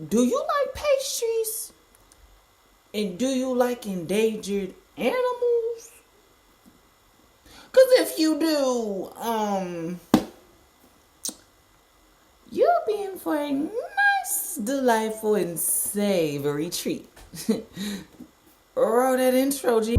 Do you like pastries? And do you like endangered animals? Cause if you do, you'll be in for a nice, delightful, and savory treat. Roll that intro, G.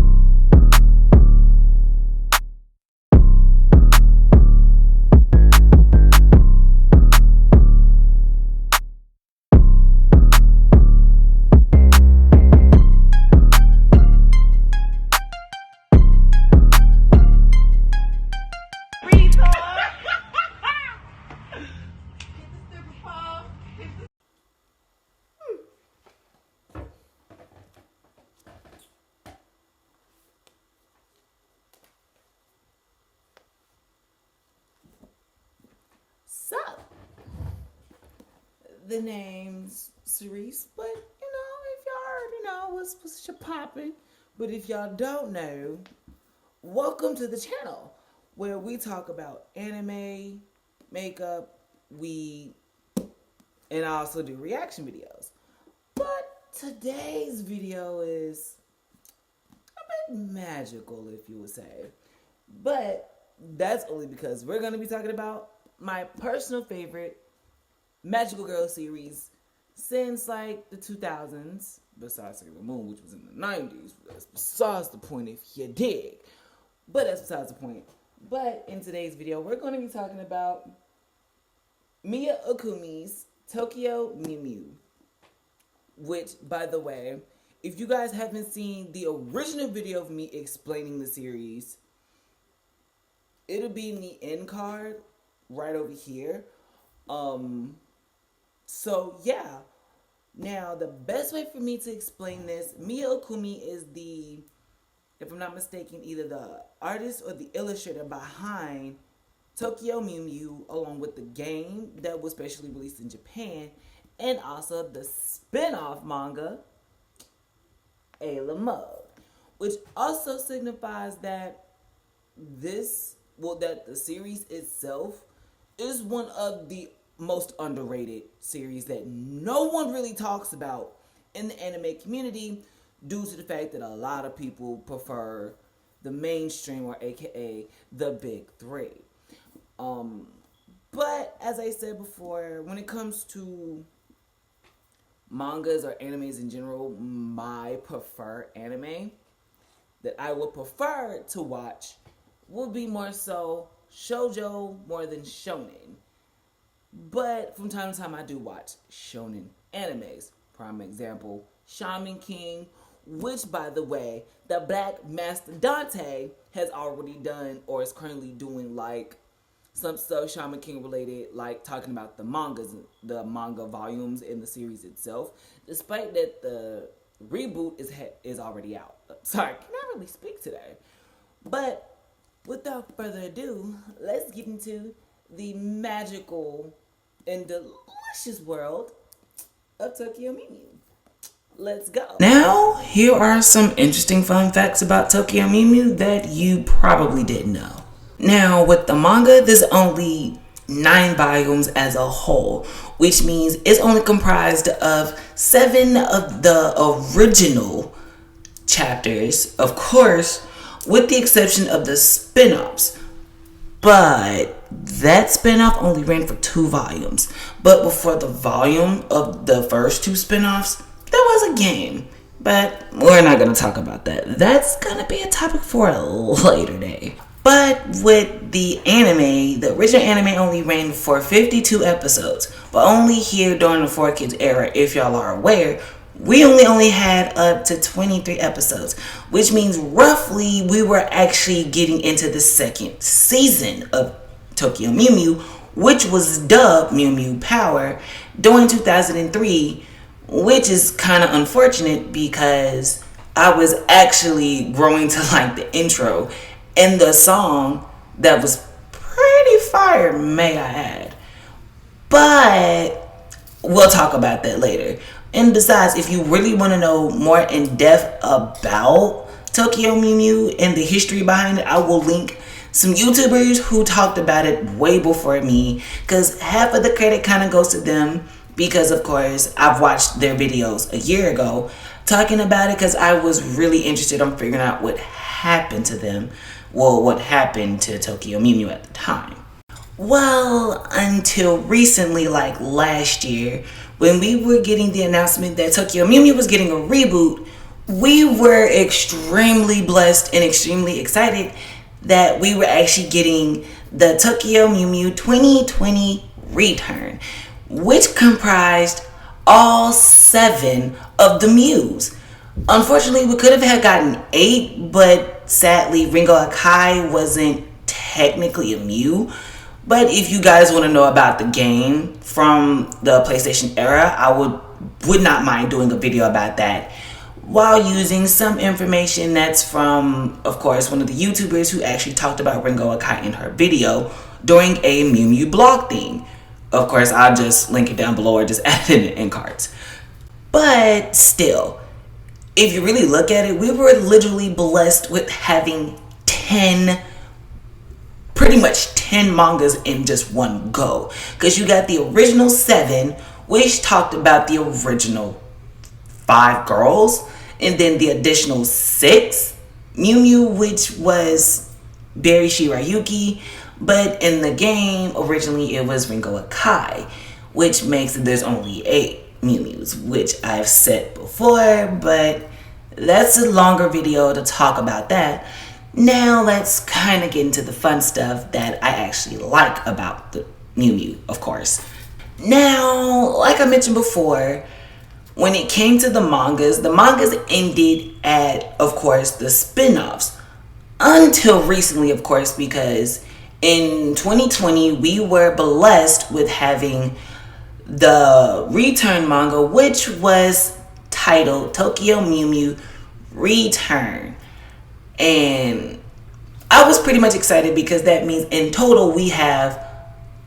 So, the name's Cerise, but if y'all already know what's popping. But if y'all don't know, welcome to the channel where we talk about anime, makeup, weed, and I also do reaction videos. But today's video is a bit magical, if you would say. But that's only because we're going to be talking about my personal favorite Magical Girl series since like the 2000s, besides Sailor Moon, which was in the 90s. That's besides the point if you dig. But that's besides the point. But in today's video, we're going to be talking about Miya Ikumi's Tokyo Mew Mew. Which, by the way, if you guys haven't seen the original video of me explaining the series, it'll be in the end card right over here. So yeah. Now, the best way for me to explain this, Miya Ikumi is the, if I'm not mistaken, either the artist or the illustrator behind Tokyo Mew Mew, along with the game that was specially released in Japan, and also the spin-off manga, Ayla Mug, which also signifies that that the series itself is one of the most underrated series that no one really talks about in the anime community due to the fact that a lot of people prefer the mainstream, or aka the big three. But as I said before, when it comes to mangas or animes in general, my preferred anime that I would prefer to watch would be more so shoujo more than shonen. But from time to time, I do watch shonen animes. Prime example, Shaman King, which, by the way, the Black Master Dante has already done or is currently doing like some stuff Shaman King related, like talking about the mangas, the manga volumes in the series itself. Despite that, the reboot is already out. Sorry, can I really speak today? But without further ado, let's get into the magical and delicious world of Tokyo Mew Mew. Let's go. Now, here are some interesting fun facts about Tokyo Mew Mew that you probably didn't know. Now, with the manga, there's only 9 volumes as a whole, which means it's only comprised of 7 of the original chapters, of course, with the exception of the spin-offs. But that spin-off only ran for 2 volumes. But before the volume of the first 2 spin-offs, there was a game. But we're not going to talk about that. That's going to be a topic for a later day. But with the anime, the original anime only ran for 52 episodes. But only here during the 4Kids era, if y'all are aware, we only had up to 23 episodes, which means roughly we were actually getting into the second season of Tokyo Mew Mew, which was dubbed Mew Mew Power during 2003, which is kind of unfortunate because I was actually growing to like the intro and the song that was pretty fire, may I add. But we'll talk about that later. And besides, if you really want to know more in depth about Tokyo Mew Mew and the history behind it, I will link some YouTubers who talked about it way before me, because half of the credit kind of goes to them because of course I've watched their videos a year ago talking about it because I was really interested in figuring out what happened to them. Well, what happened to Tokyo Mew Mew at the time. Well, until recently, like last year, when we were getting the announcement that Tokyo Mew Mew was getting a reboot, we were extremely blessed and extremely excited that we were actually getting the Tokyo Mew Mew 2020 return, which comprised all 7 of the Mews. Unfortunately, we could have had gotten 8, but sadly, Ringo Akai wasn't technically a Mew. But if you guys want to know about the game from the PlayStation era, I would not mind doing a video about that while using some information that's from, of course, one of the YouTubers who actually talked about Ringo Akai in her video during a Mew Mew blog thing. Of course, I'll just link it down below or just add it in cards. But still, if you really look at it, we were literally blessed with having pretty much 10 mangas in just one go. Because you got the original 7, which talked about the original 5 girls, and then the additional 6 Mew Mew, which was Berry Shirayuki, but in the game originally it was Ringo Akai, which makes it there's only 8 Mew Mews, which I've said before, but that's a longer video to talk about that. Now let's kind of get into the fun stuff that I actually like about the Mew Mew, of course. Now, like I mentioned before, when it came to the mangas ended at, of course, the spin-offs. Until recently, of course, because in 2020, we were blessed with having the return manga, which was titled Tokyo Mew Mew Return. And I was pretty much excited because that means in total we have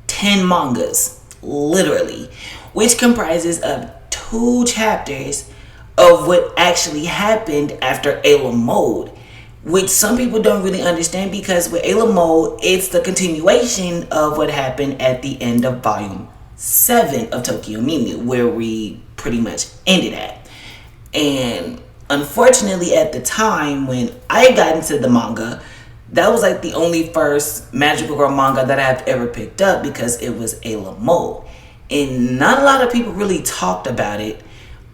10 mangas, literally, which comprises of 2 chapters of what actually happened after Ayla Mode, which some people don't really understand because with Ayla Mode, it's the continuation of what happened at the end of volume 7 of Tokyo Mew Mew, where we pretty much ended at. And unfortunately, at the time when I got into the manga, that was like the only first magical girl manga that I've ever picked up because it was Ayla Mode. And not a lot of people really talked about it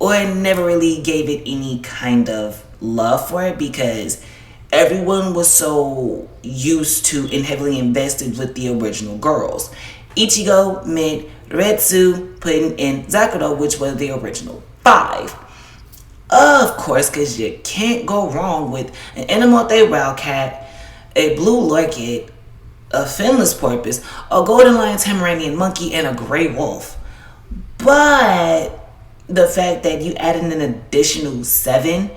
or never really gave it any kind of love for it because everyone was so used to and heavily invested with the original girls. Ichigo, Mid, Retsu, Puddin, and Zakuro, which was the original 5. Of course, because you can't go wrong with an Enamote Wildcat, a Blue Lorchid, a Finless Porpoise, a Golden Lion Tamaranian Monkey, and a Grey Wolf. But the fact that you added an additional 7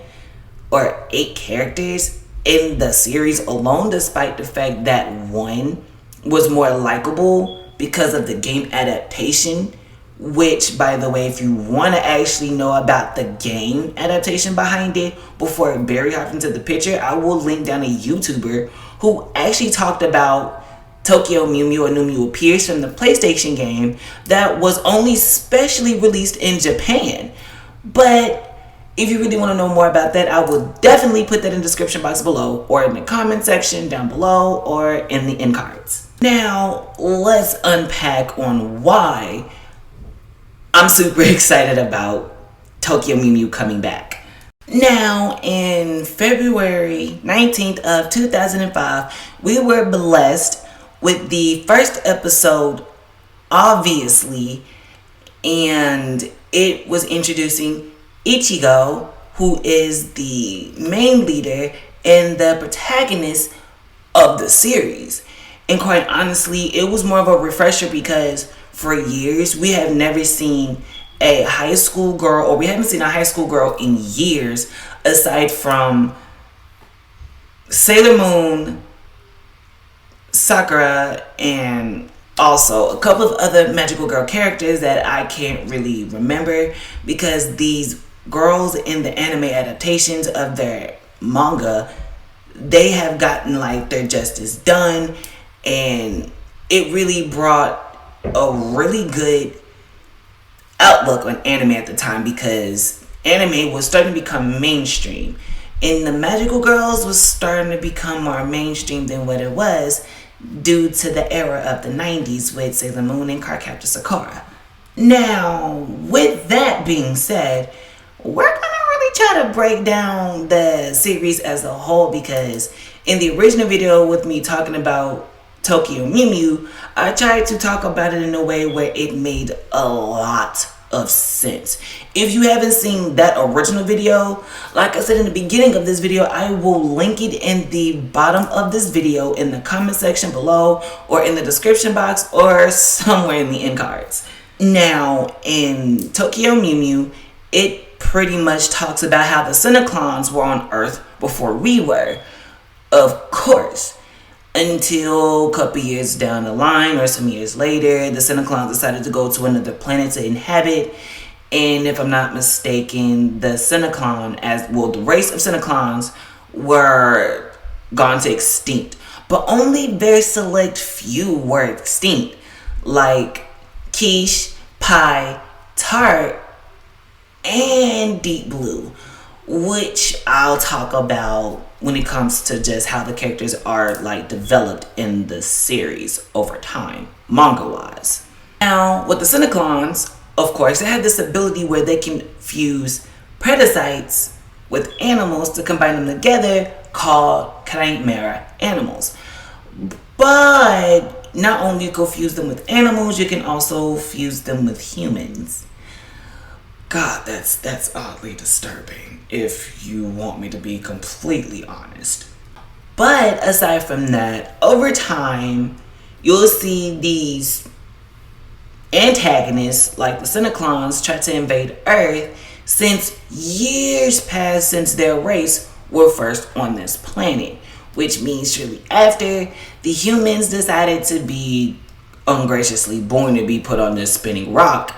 or 8 characters in the series alone, despite the fact that one was more likable because of the game adaptation, which, by the way, if you want to actually know about the game adaptation behind it before Barry hopped into the picture, I will link down a YouTuber who actually talked about Tokyo Mew Mew or New Mew Appears from the PlayStation game that was only specially released in Japan. But if you really want to know more about that, I will definitely put that in the description box below or in the comment section down below or in the end cards. Now, let's unpack on why I'm super excited about Tokyo Mew Mew coming back. Now, in February 19th of 2005, we were blessed with the first episode, obviously, and it was introducing Ichigo, who is the main leader and the protagonist of the series. And quite honestly, it was more of a refresher because for years we have never seen a high school girl, or we haven't seen a high school girl in years, aside from Sailor Moon, Sakura, and also a couple of other magical girl characters that I can't really remember because these girls in the anime adaptations of their manga, they have gotten like their justice done, and it really brought a really good outlook on anime at the time, because anime was starting to become mainstream. And the Magical Girls was starting to become more mainstream than what it was due to the era of the 90s with Sailor Moon and Cardcaptor Sakura. Now, with that being said, we're going to really try to break down the series as a whole, because in the original video with me talking about Tokyo Mew Mew, I tried to talk about it in a way where it made a lot of sense. If you haven't seen that original video, like I said in the beginning of this video, I will link it in the bottom of this video, in the comment section below, or in the description box, or somewhere in the end cards. Now, in Tokyo Mew Mew, it pretty much talks about how the Cineclons were on Earth before we were. Of course, until a couple years down the line, or some years later, the Cineclons decided to go to another planet to inhabit. And if I'm not mistaken, the the race of Cineclons were gone to extinct. But only very select few were extinct, like Quiche, Pie, Tart, and Deep Blue, which I'll talk about when it comes to just how the characters are like developed in the series over time, manga wise. Now, with the Cineclons, of course, they have this ability where they can fuse parasites with animals to combine them together, called chimera animals. But not only you can fuse them with animals, you can also fuse them with humans. God, that's oddly disturbing, if you want me to be completely honest. But aside from that, over time, you'll see these antagonists, like the Cineclons, try to invade Earth, since years passed since their race were first on this planet. Which means shortly after, the humans decided to be ungraciously born to be put on this spinning rock,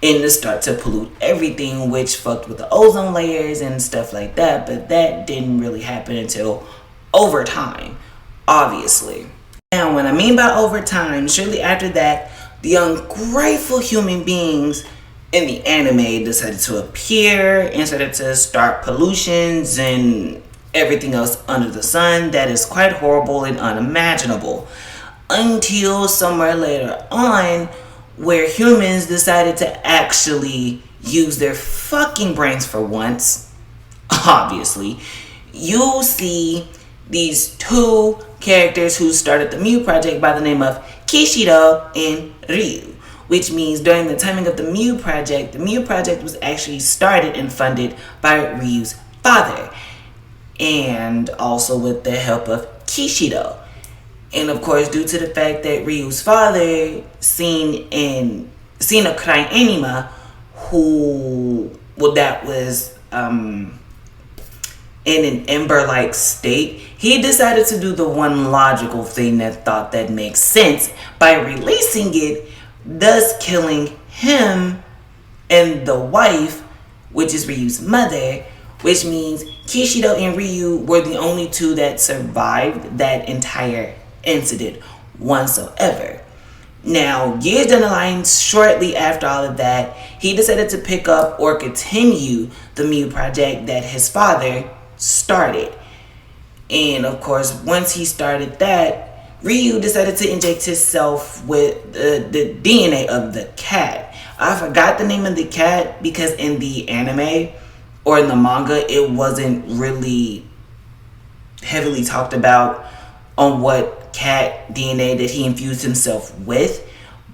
and to start to pollute everything, which fucked with the ozone layers and stuff like that. But that didn't really happen until over time, obviously. Now, what I mean by over time, shortly after that, the ungrateful human beings in the anime decided to appear and started to start pollutions and everything else under the sun that is quite horrible and unimaginable. Until somewhere later on, where humans decided to actually use their fucking brains for once, obviously, you'll see these two characters who started the Mew Project by the name of Kishido and Ryu. Which means during the timing of the Mew Project was actually started and funded by Ryu's father. And also with the help of Kishido. And of course, due to the fact that Ryu's father seen a crying anima that was in an ember-like state, he decided to do the one logical thing that makes sense by releasing it, thus killing him and the wife, which is Ryu's mother, which means Kishido and Ryu were the only two that survived that entire incident whatsoever. Now, years down the line, shortly after all of that, he decided to pick up or continue the Mew Project that his father started. And of course, once he started that, Ryu decided to inject himself with the DNA of the cat. I forgot the name of the cat because in the anime or in the manga, it wasn't really heavily talked about on what cat DNA that he infused himself with.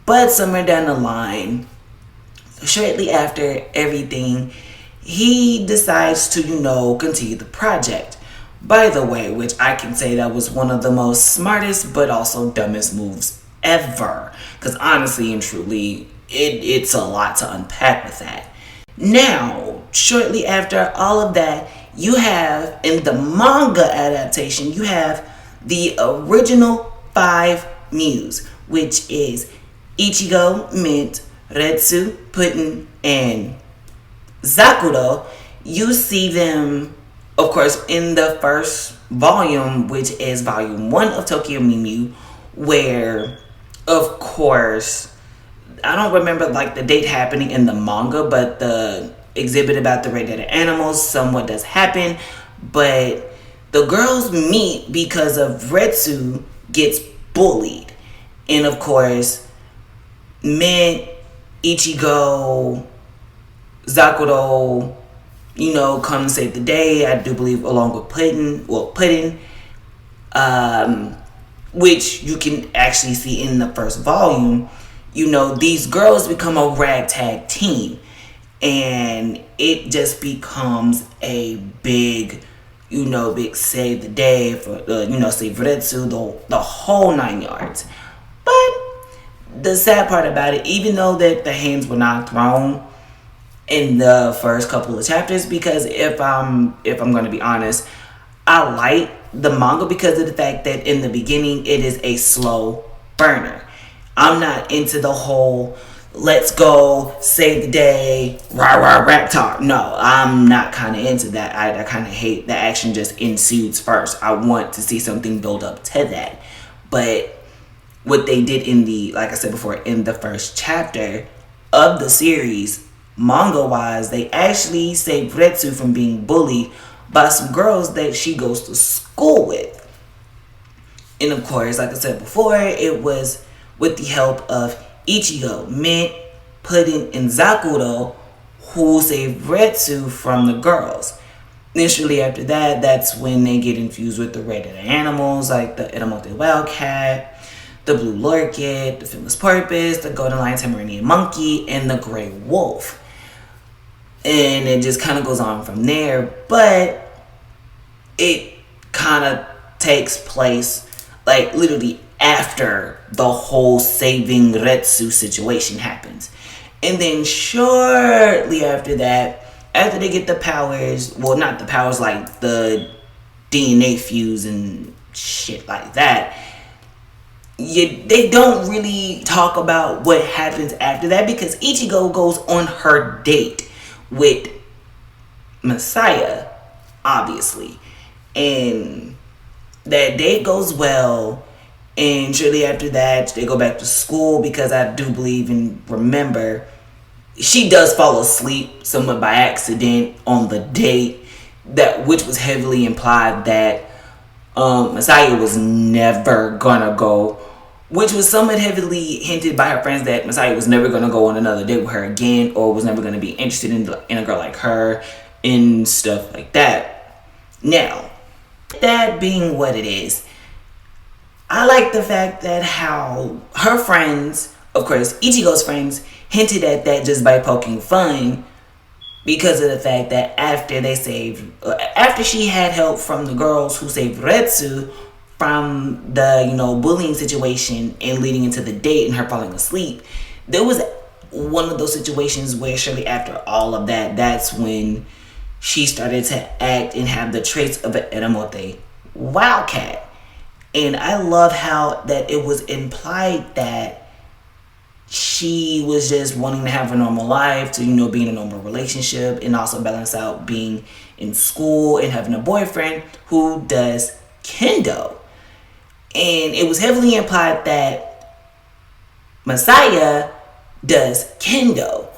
But somewhere down the line, shortly after everything, he decides to, continue the project. By the way, which I can say that was one of the most smartest but also dumbest moves ever. Because honestly and truly, it's a lot to unpack with that. Now, shortly after all of that, you have, in the manga adaptation, you have the original 5 Mews, which is Ichigo, Mint, Retsu, Putin, and Zakuro. You see them, of course, in the first volume, which is volume 1 of Tokyo Mew Mew, where, of course, I don't remember like the date happening in the manga, but the exhibit about the red-headed animals somewhat does happen. But the girls meet because of Retsu gets bullied. And of course, Mint, Ichigo, Zakuro, come to save the day. I do believe along with Puddin, which you can actually see in the first volume. These girls become a ragtag team, and it just becomes a big, big save the day for save Retsu, the whole 9 yards. But the sad part about it, even though that the hands were not thrown in the first couple of chapters, because if I'm going to be honest, I like the manga because of the fact that in the beginning it is a slow burner. I'm not into the whole let's go save the day rah rah rap talk. No, I'm not kind of into that. I kind of hate the action just ensues first. I want to see something build up to that. But what they did like I said before, in the first chapter of the series, manga wise, they actually saved Retsu from being bullied by some girls that she goes to school with. And of course, like I said before, it was with the help of Ichigo, Mint, Puddin, and Zakuro who saved Retsu from the girls. Then shortly after that, that's when they get infused with the red-headed animals like the Edamote Wildcat, the Blue Lorket, the Famous Porpoise, the Golden Lion Tamarinian Monkey, and the Grey Wolf. And it just kind of goes on from there, but it kind of takes place like literally after the whole saving Retsu situation happens. And then shortly after that, after they get the powers, well, not the powers, like the DNA fuse and shit like that, they don't really talk about what happens after that, because Ichigo goes on her date with Messiah, obviously. And that date goes well. And shortly after that, they go back to school, because I do believe and remember she does fall asleep somewhat by accident on the date, which was heavily implied that Messiah was never gonna go, which was somewhat heavily hinted by her friends that Messiah was never gonna go on another date with her again, or was never gonna be interested in a girl like her and stuff like that. Now, that being what it is, I like the fact that how her friends, of course, Ichigo's friends, hinted at that just by poking fun, because of the fact that after she had help from the girls who saved Retsu from the, bullying situation and leading into the date and her falling asleep, there was one of those situations where shortly after all of that, that's when she started to act and have the traits of an Edamote Wildcat. And I love how that it was implied that she was just wanting to have a normal life, to, be in a normal relationship, and also balance out being in school and having a boyfriend who does kendo. And it was heavily implied that Messiah does kendo.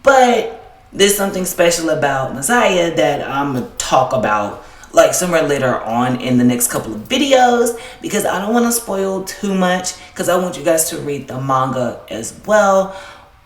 But there's something special about Messiah that I'm going to talk about like somewhere later on in the next couple of videos, because I don't want to spoil too much, because I want you guys to read the manga as well.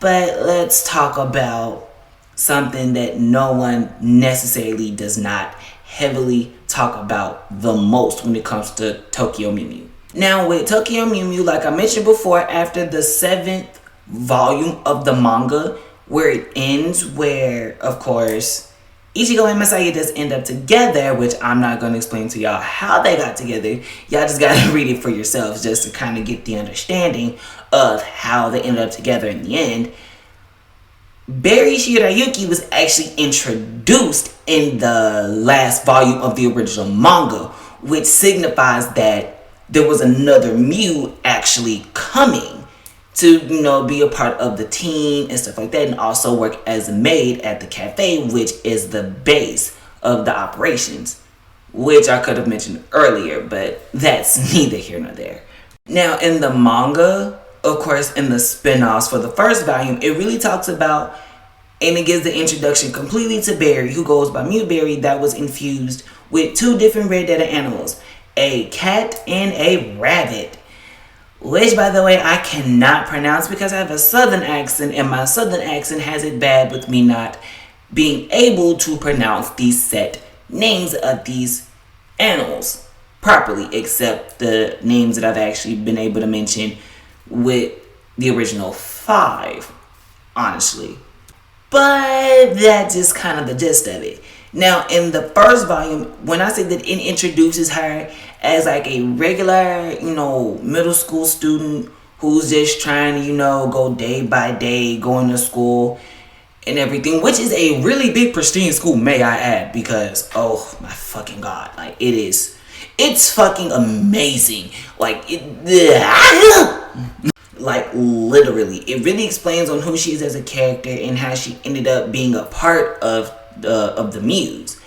But let's talk about something that no one necessarily does not heavily talk about the most when it comes to Tokyo Mew Mew. Now with Tokyo Mew Mew, like I mentioned before, after the 7th volume of the manga, where it ends, where of course Ichigo and Messiah does end up together, which I'm not going to explain to y'all how they got together. Y'all just got to read it for yourselves just to kind of get the understanding of how they ended up together in the end. Mewberryshirayuki was actually introduced in the last volume of the original manga, which signifies that there was another Mew actually coming to, be a part of the team and stuff like that, and also work as a maid at the cafe, which is the base of the operations, which I could have mentioned earlier, but that's neither here nor there. Now, in the manga, of course, in the spin-offs for the first volume, it really talks about, and it gives the introduction completely to Barry, who goes by Mewberry, that was infused with 2 different red dead animals, a cat and a rabbit. Which, by the way, I cannot pronounce because I have a southern accent, and my southern accent has it bad with me not being able to pronounce these set names of these animals properly, except the names that I've actually been able to mention with the original 5, honestly. But that's just kind of the gist of it. Now, in the first volume, when I say that it introduces her as like a regular, middle school student who's just trying to, go day by day, going to school and everything, which is a really big pristine school, may I add, because, oh my fucking God, like it's fucking amazing. Like, like literally, it really explains on who she is as a character and how she ended up being a part of the Muse,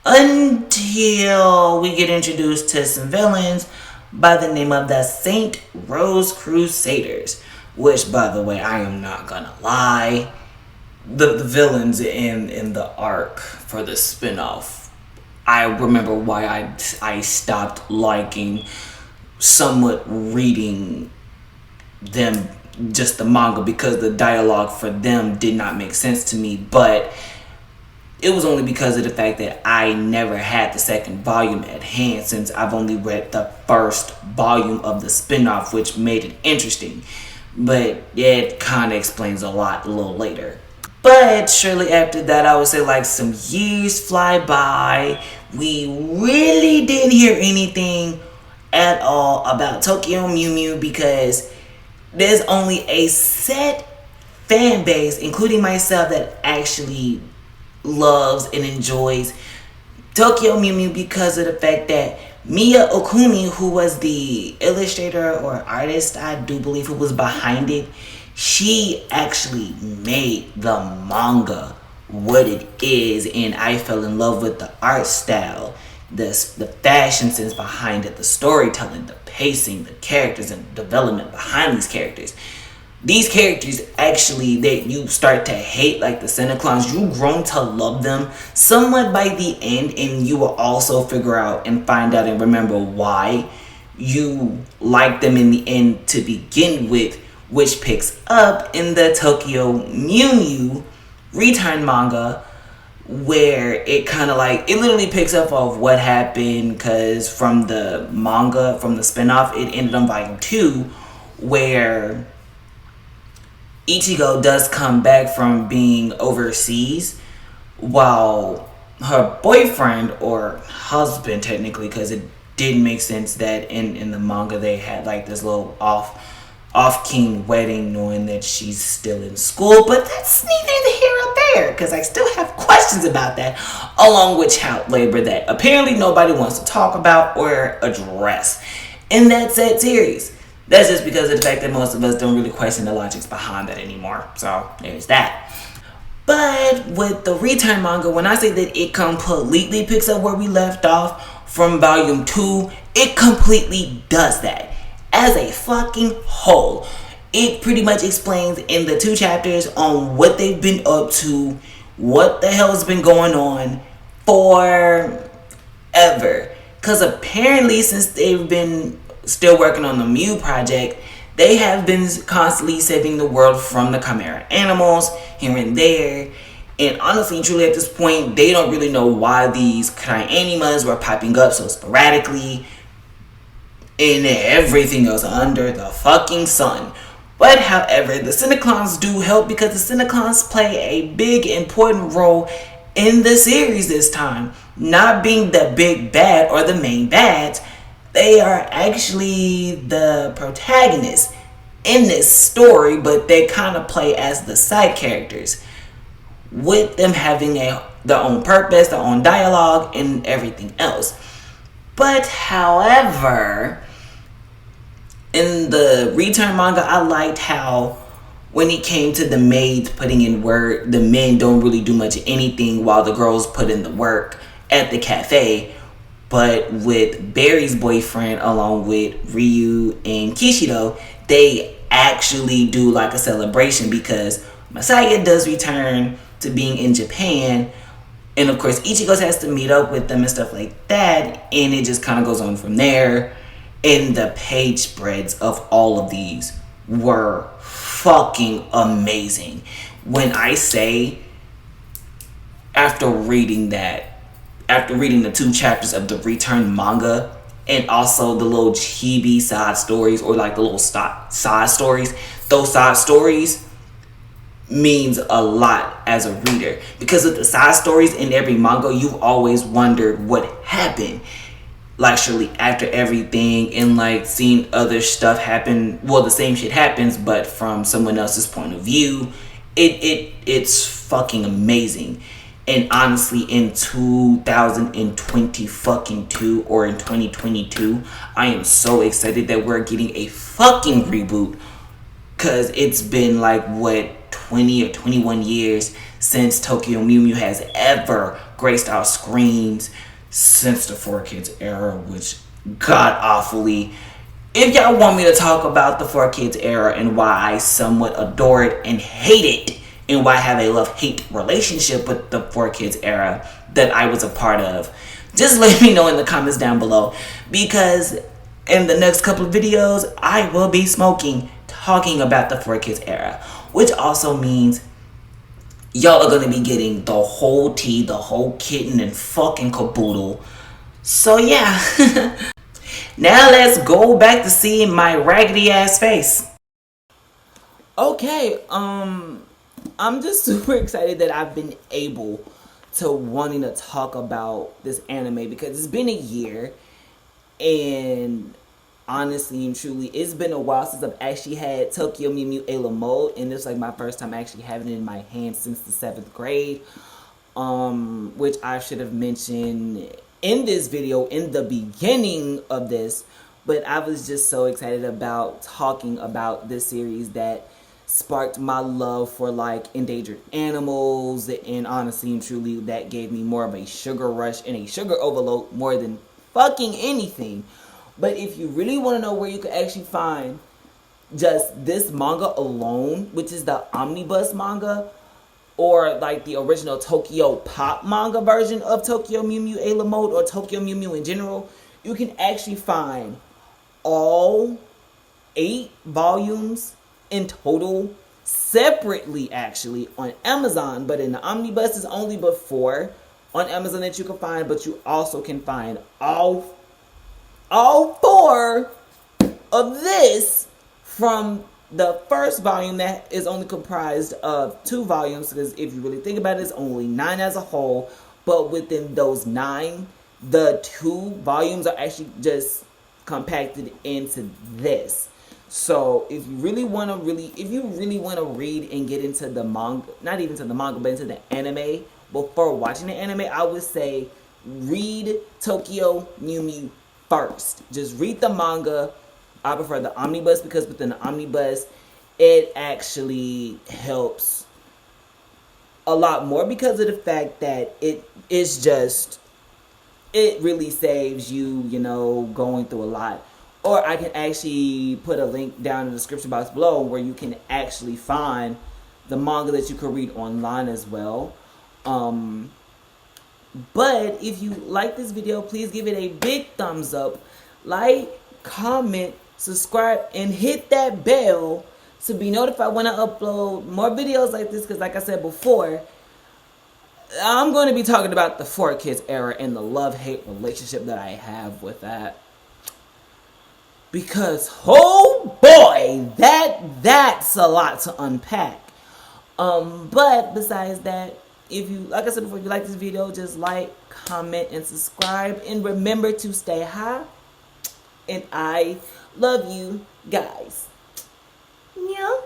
until we get introduced to some villains by the name of the Saint Rose Crusaders, which, by the way, I am not gonna lie, the villains in the arc for the spinoff, I remember why I stopped liking somewhat reading them, just the manga, because the dialogue for them did not make sense to me. But it was only because of the fact that I never had the second volume at hand, since I've only read the first volume of the spinoff, which made it interesting. But it kind of explains a lot a little later. But shortly after that, I would say like some years fly by. We really didn't hear anything at all about Tokyo Mew Mew, because there's only a set fan base, including myself, that actually loves and enjoys Tokyo Mew Mew, because of the fact that Miya Okumi, who was the illustrator or artist, I do believe, who was behind it, she actually made the manga what it is, and I fell in love with the art style, the fashion sense behind it, the storytelling, the pacing, the characters, and development behind these characters. These characters, actually, that you start to hate, like the Santa Claus, you grown to love them somewhat by the end, and you will also figure out and find out and remember why you like them in the end to begin with, which picks up in the Tokyo Mew Mew return manga, where it kind of like, it literally picks up of what happened, because from the manga, from the spinoff, it ended on volume 2, where Ichigo does come back from being overseas, while her boyfriend, or husband technically, because it didn't make sense that in the manga they had like this little off-king wedding, knowing that she's still in school. But that's neither here nor there, because I still have questions about that, along with child labor that apparently nobody wants to talk about or address in that said series. That's just because of the fact that most of us don't really question the logics behind that anymore. So there's that. But with the return manga, when I say that it completely picks up where we left off from volume 2, it completely does that. As a fucking whole, it pretty much explains in the 2 chapters on what they've been up to, what the hell has been going on forever. Because apparently, since they've been still working on the Mew project, they have been constantly saving the world from the chimera animals here and there. And honestly, truly, at this point, they don't really know why these animas were popping up so sporadically and everything else under the fucking sun. But however, the Cineclons do help, because the Cineclons play a big important role in the series this time. Not being the big bad or the main bads, they are actually the protagonists in this story, but they kind of play as the side characters, with them having their own purpose, their own dialogue, and everything else. But however, in the return manga, I liked how when it came to the maids putting in work, the men don't really do much of anything while the girls put in the work at the cafe. But with Barry's boyfriend, along with Ryu and Kishido, they actually do like a celebration, because Masaya does return to being in Japan, and of course Ichigo has to meet up with them and stuff like that, and it just kind of goes on from there. And the page spreads of all of these were fucking amazing. When I say, after reading the 2 chapters of the Return manga, and also the little chibi side stories, or like the little side stories, those side stories means a lot as a reader, because with the side stories in every manga, you've always wondered what happened, like surely after everything, and like seeing other stuff happen. Well, the same shit happens, but from someone else's point of view. It's fucking amazing. And honestly, in 2020 fucking 2, or in 2022, I am so excited that we're getting a fucking reboot, because it's been like, what, 20 or 21 years since Tokyo Mew Mew has ever graced our screens, since the 4Kids era, which god awfully. If y'all want me to talk about the 4Kids era and why I somewhat adore it and hate it, and why I have a love-hate relationship with the 4Kids era that I was a part of, just let me know in the comments down below, because in the next couple of videos I will be talking about the 4Kids era, which also means y'all are gonna be getting the whole tea, the whole kitten and fucking caboodle. So yeah. Now let's go back to seeing my raggedy ass face. Okay, I'm just super excited that I've been able to wanting to talk about this anime, because it's been a year, and honestly and truly, it's been a while since I've actually had Tokyo Mew Mew A La Mode, and it's like my first time actually having it in my hand since the 7th grade, which I should have mentioned in this video in the beginning of this, but I was just so excited about talking about this series that sparked my love for like endangered animals, and honestly and truly, that gave me more of a sugar rush and a sugar overload more than fucking anything. But if you really want to know where you can actually find just this manga alone, which is the omnibus manga, or like the original Tokyo Pop manga version of Tokyo Mew Mew A La Mode, or Tokyo Mew Mew in general, you can actually find all 8 volumes in total separately, actually, on Amazon. But in the omnibus is only but 4 on Amazon that you can find, but you also can find all 4 of this from the first volume, that is only comprised of 2 volumes, because if you really think about it, it's only 9 as a whole, but within those 9, the 2 volumes are actually just compacted into this. So if you really want to read and get into the manga, not even to the manga, but into the anime, before watching the anime, I would say read Tokyo Mew Mew first. Just read the manga. I prefer the omnibus, because within the omnibus, it actually helps a lot more, because of the fact that it really saves you, going through a lot. Or I can actually put a link down in the description box below where you can actually find the manga that you could read online as well. But if you like this video, please give it a big thumbs up, like, comment, subscribe, and hit that bell to be notified when I upload more videos like this, because like I said before, I'm going to be talking about the 4Kids era and the love-hate relationship that I have with that. Because, oh boy, that's a lot to unpack. But besides that, if you, like I said before, if you like this video, just like, comment, and subscribe. And remember to stay high. And I love you guys. Yeah.